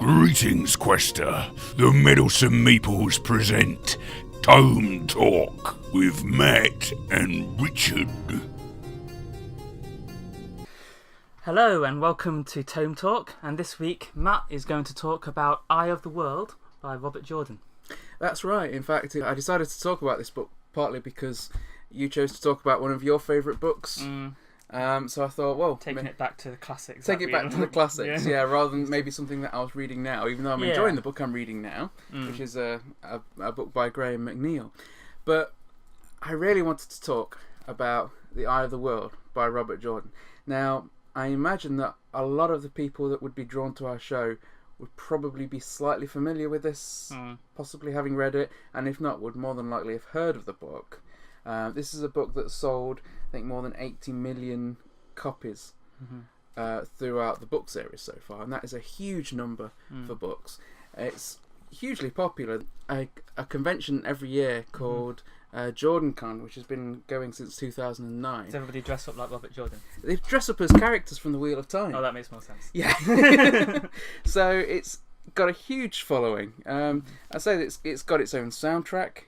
Greetings, Quester. The Meddlesome Meeples present Tome Talk with Matt and Richard. Hello and welcome to Tome Talk, and this week Matt is going to talk about Eye of the World by Robert Jordan. That's right. In fact, I decided to talk about this book partly because you chose to talk about one of your favourite books. So I thought, well... Taking it back to the classics. Take it back to the classics, yeah, rather than maybe something that I was reading now, even though I'm enjoying the book I'm reading now, which is a book by Graham McNeill. But I really wanted to talk about The Eye of the World by Robert Jordan. Now, I imagine that a lot of the people that would be drawn to our show would probably be slightly familiar with this, possibly having read it, and if not, would more than likely have heard of the book. This is a book that sold, I think, more than 80 million copies throughout the book series so far, and that is a huge number for books. It's hugely popular. A convention every year called JordanCon, which has been going since 2009. Does everybody dress up like Robert Jordan? They dress up as characters from the Wheel of Time. Oh, that makes more sense. Yeah. So it's got a huge following. I say that it's got its own soundtrack.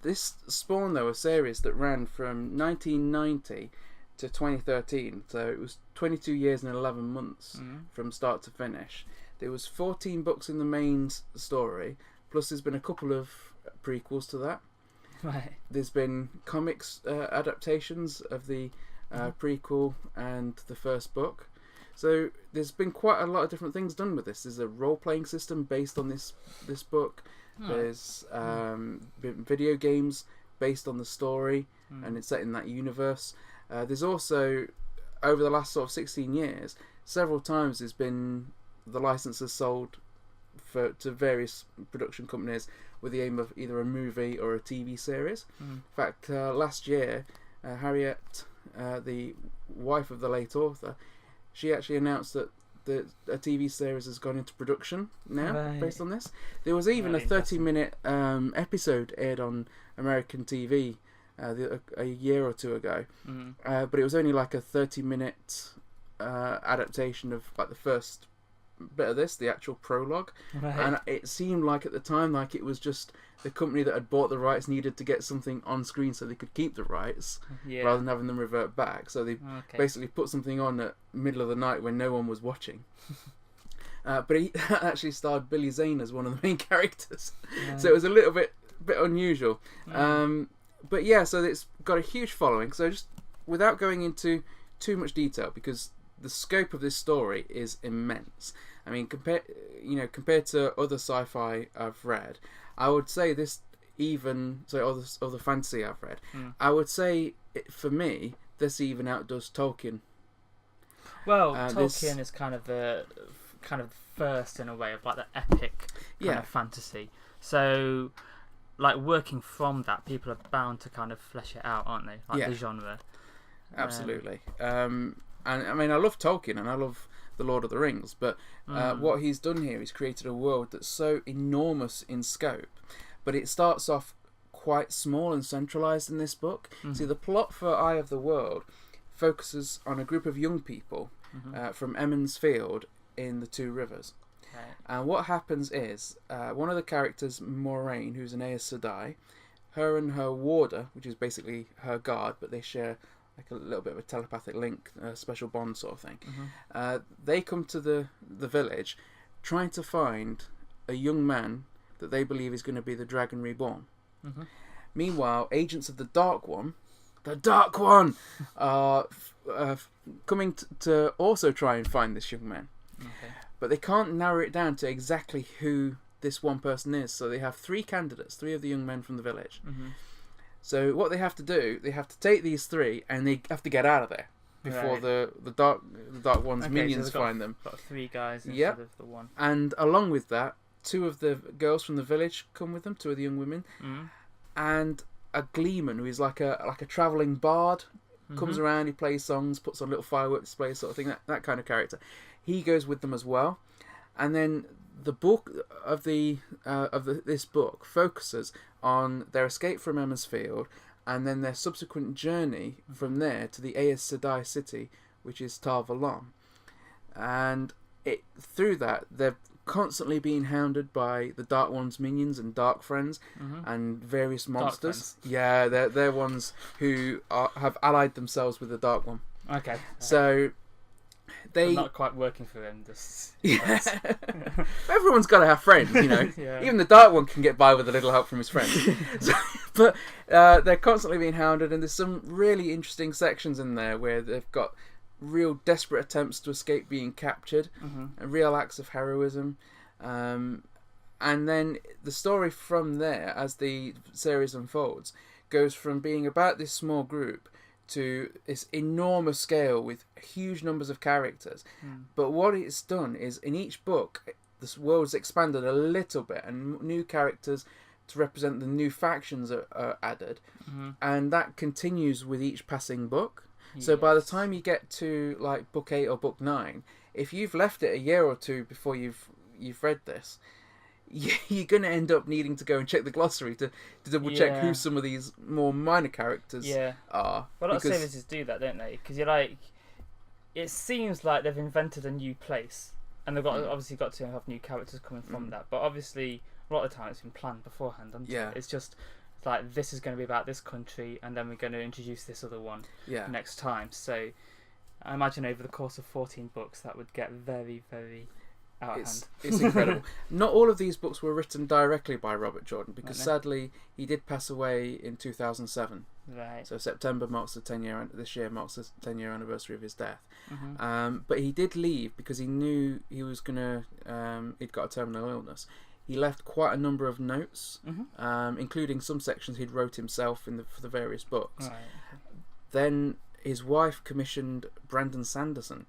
This spawned, though, a series that ran from 1990 to 2013, so it was 22 years and 11 months from start to finish. There was 14 books in the main story, plus there's been a couple of prequels to that. Right. There's been comics adaptations of the prequel and the first book. So there's been quite a lot of different things done with this. There's a role-playing system based on this book. There's been video games based on the story, and it's set in that universe. There's also, over the last sort of 16 years, several times there's been the licenses sold to various production companies with the aim of either a movie or a TV series. In fact, last year, Harriet, the wife of the late author, she actually announced that a TV series has gone into production now, based on this. There was even a 30-minute episode aired on American TV a year or two ago, but it was only like a 30-minute adaptation of like the first bit of this, the actual prologue, and it seemed like at the time like it was just the company that had bought the rights needed to get something on screen so they could keep the rights rather than having them revert back, so they basically put something on at middle of the night when no one was watching. But he actually starred Billy Zane as one of the main characters, so it was a little bit unusual. But yeah, so it's got a huge following. So just without going into too much detail, because the scope of this story is immense. I mean, compared to other sci-fi I've read, I would say this other fantasy I've read, I would say for me this even outdoes Tolkien. Well, Tolkien is kind of the first in a way of like the epic kind of fantasy. So, like working from that, people are bound to kind of flesh it out, aren't they? Like the genre. Absolutely. And I mean, I love Tolkien and I love The Lord of the Rings, but what he's done here is created a world that's so enormous in scope, but it starts off quite small and centralised in this book. See, the plot for Eye of the World focuses on a group of young people from Emond's Field in the Two Rivers. And what happens is, one of the characters, Moraine, who's an Aes Sedai, her and her warder, which is basically her guard, but they share like a little bit of a telepathic link, a special bond sort of thing. They come to the village trying to find a young man that they believe is going to be the Dragon Reborn. Meanwhile, agents of the Dark One, are coming to also try and find this young man. But they can't narrow it down to exactly who this one person is, so they have three candidates, three of the young men from the village. So what they have to do, they have to take these three, and they have to get out of there before the Dark One's minions find them. Got three guys instead of the one. And along with that, two of the girls from the village come with them, two of the young women, and a gleeman who is like a travelling bard comes around. He plays songs, puts on little fireworks displays, sort of thing. That kind of character. He goes with them as well, and then the book of this book focuses on their escape from Emond's Field, and then their subsequent journey from there to the Aes Sedai city, which is Tar Valon. And through that, they're constantly being hounded by the Dark One's minions and Dark Friends and various monsters. Yeah, they're ones who have allied themselves with the Dark One. Okay. So they're not quite working for them. Yeah. Everyone's got to have friends, you know. Yeah. Even the Dark One can get by with a little help from his friends. But they're constantly being hounded, and there's some really interesting sections in there where they've got real desperate attempts to escape being captured, and real acts of heroism. And then the story from there, as the series unfolds, goes from being about this small group to this enormous scale with huge numbers of characters. But what it's done is, in each book, this world's expanded a little bit, and new characters to represent the new factions are added, and that continues with each passing book. So by the time you get to like book 8 or book 9, if you've left it a year or two before you've read this, you're going to end up needing to go and check the glossary to double check who some of these more minor characters are. Well, a lot of series do that, don't they? Because you're like, it seems like they've invented a new place, and they've got obviously got to have new characters coming from that. But obviously, a lot of the time it's been planned beforehand. It's just like, this is going to be about this country, and then we're going to introduce this other one next time. So I imagine over the course of 14 books, that would get very, very out of hand. It's incredible. Not all of these books were written directly by Robert Jordan, because sadly he did pass away in 2007. Right. So September marks the 10-year. This year marks the 10-year anniversary of his death. But he did leave because he knew he was gonna. He'd got a terminal illness. He left quite a number of notes, including some sections he'd wrote himself for the various books. Right. Then his wife commissioned Brandon Sanderson,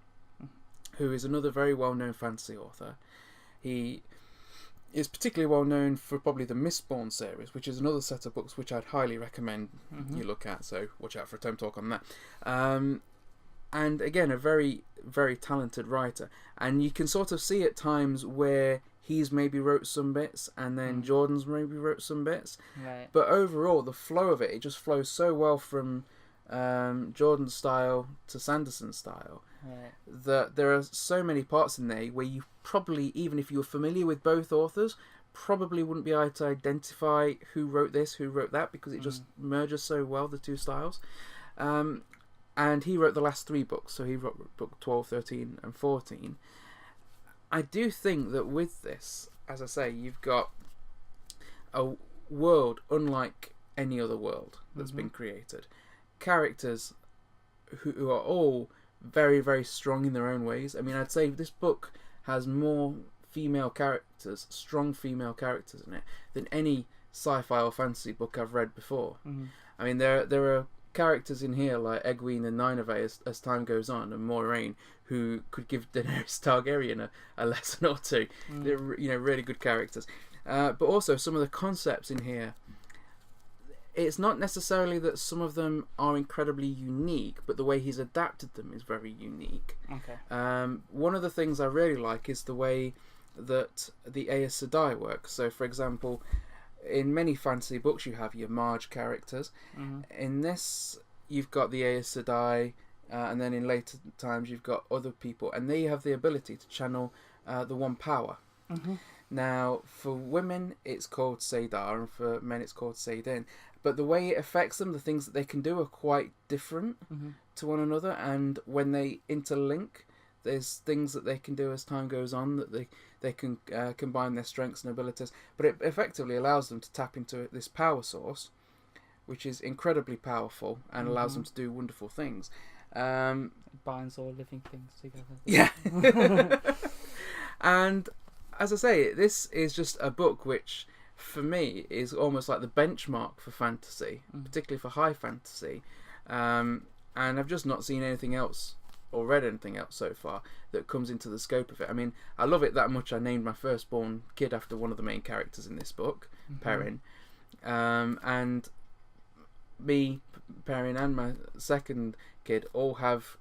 who is another very well-known fantasy author. He is particularly well-known for probably the Mistborn series, which is another set of books which I'd highly recommend you look at, so watch out for a Tome Talk on that. And again, a very, very talented writer. And you can sort of see at times where he's maybe wrote some bits, and then Jordan's maybe wrote some bits. Right. But overall, the flow of it just flows so well from Jordan's style to Sanderson's style. Right. That there are so many parts in there where you probably, even if you were familiar with both authors, probably wouldn't be able to identify who wrote this, who wrote that, because it just merges so well, the two styles. And he wrote the last 3 books, so he wrote book 12, 13 and 14. I do think that with this, as I say, you've got a world unlike any other world that's been created. Characters who are all very, very strong in their own ways. I mean, I'd say this book has more female characters, strong female characters in it, than any sci-fi or fantasy book I've read before. I mean, there are characters in here like Egwene and Nynaeve as time goes on, and Moiraine, who could give Daenerys Targaryen a lesson or two. They're really good characters. But also some of the concepts in here, it's not necessarily that some of them are incredibly unique, but the way he's adapted them is very unique. Okay. One of the things I really like is the way that the Aes Sedai works. So, for example, in many fantasy books you have your Marge characters. In this, you've got the Aes Sedai, and then in later times you've got other people, and they have the ability to channel the one power. Now, for women it's called Saidar, and for men it's called Saidin. But the way it affects them, the things that they can do, are quite different to one another, and when they interlink, there's things that they can do as time goes on, that they can combine their strengths and abilities, but it effectively allows them to tap into this power source, which is incredibly powerful and allows them to do wonderful things. It binds all living things together. Yeah. And as I say, this is just a book which, for me, is almost like the benchmark for fantasy, particularly for high fantasy. And I've just not seen anything else or read anything else so far that comes into the scope of it. I mean, I love it that much I named my firstborn kid after one of the main characters in this book, Perrin. And me, Perrin, and my second kid all have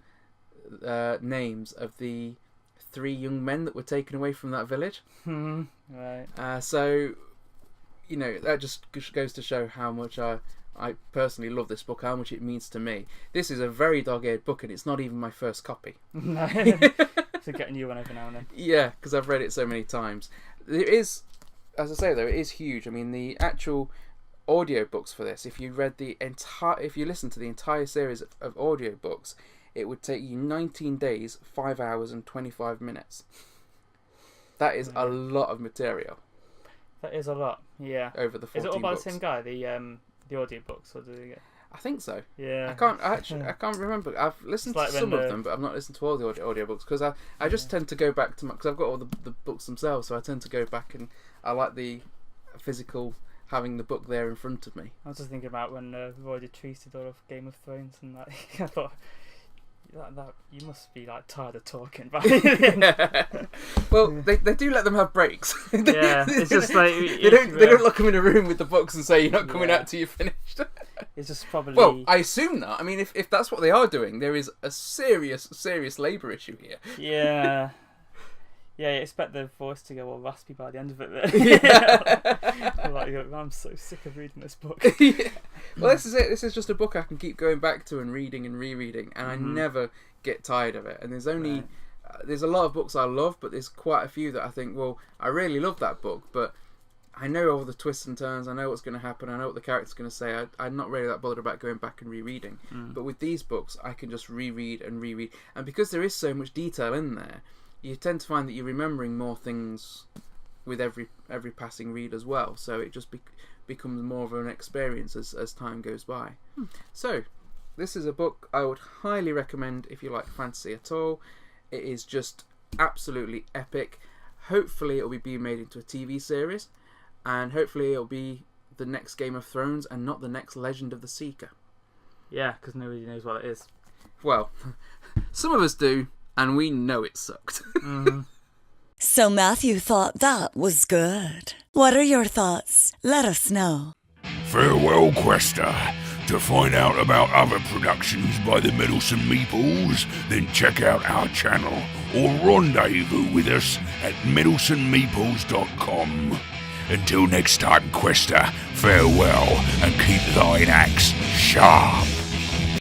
names of the 3 young men that were taken away from that village. Right. So, that just goes to show how much I personally love this book, how much it means to me. This is a very dog-eared book, and it's not even my first copy. No. to get a new one every now and then. Yeah, because I've read it so many times. It is, as I say though, it is huge. I mean, the actual audiobooks for this, if you listen to the entire series of audiobooks, it would take you 19 days, 5 hours and 25 minutes. That is a lot of material. That is a lot, yeah. Over the 14 Is it all by books. the same guy, the audiobooks, or did he get... I think so. Yeah. I can't remember. I've listened to some of them, but I've not listened to all the audiobooks because I just tend to go back to because I've got all the books themselves, so I tend to go back and I like the physical having the book there in front of me. I was just thinking about when we've already treated all of Game of Thrones, and like I thought that you must be like tired of talking. Yeah. Well, they do let them have breaks. Yeah, it's just like they don't lock them in a room with the books and say you're not coming out till you're finished. It's just probably... Well, I assume that. I mean, if that's what they are doing, there is a serious labour issue here. Yeah. Yeah, you expect the voice to go all raspy by the end of it. Yeah. Like, I'm so sick of reading this book. Yeah. Well, this is it. This is just a book I can keep going back to and reading and rereading, and I never get tired of it. And there's only... there's a lot of books I love, but there's quite a few that I think, well, I really love that book, but I know all the twists and turns, I know what's going to happen, I know what the character's going to say, I'm not really that bothered about going back and rereading. But with these books, I can just reread and reread. And because there is so much detail in there, you tend to find that you're remembering more things with every passing read as well. So it just becomes more of an experience as time goes by. So, this is a book I would highly recommend if you like fantasy at all. It is just absolutely epic. Hopefully it'll be being made into a TV series, and hopefully it'll be the next Game of Thrones and not the next Legend of the Seeker. Yeah, because nobody knows what it is. Well, some of us do, and we know it sucked. So Matthew thought that was good. What are your thoughts? Let us know. Farewell, Quester. To find out about other productions by the Meddlesome Meeples, then check out our channel or rendezvous with us at meddlesomemeeples.com. Until next time, Quester, farewell and keep thine axe sharp.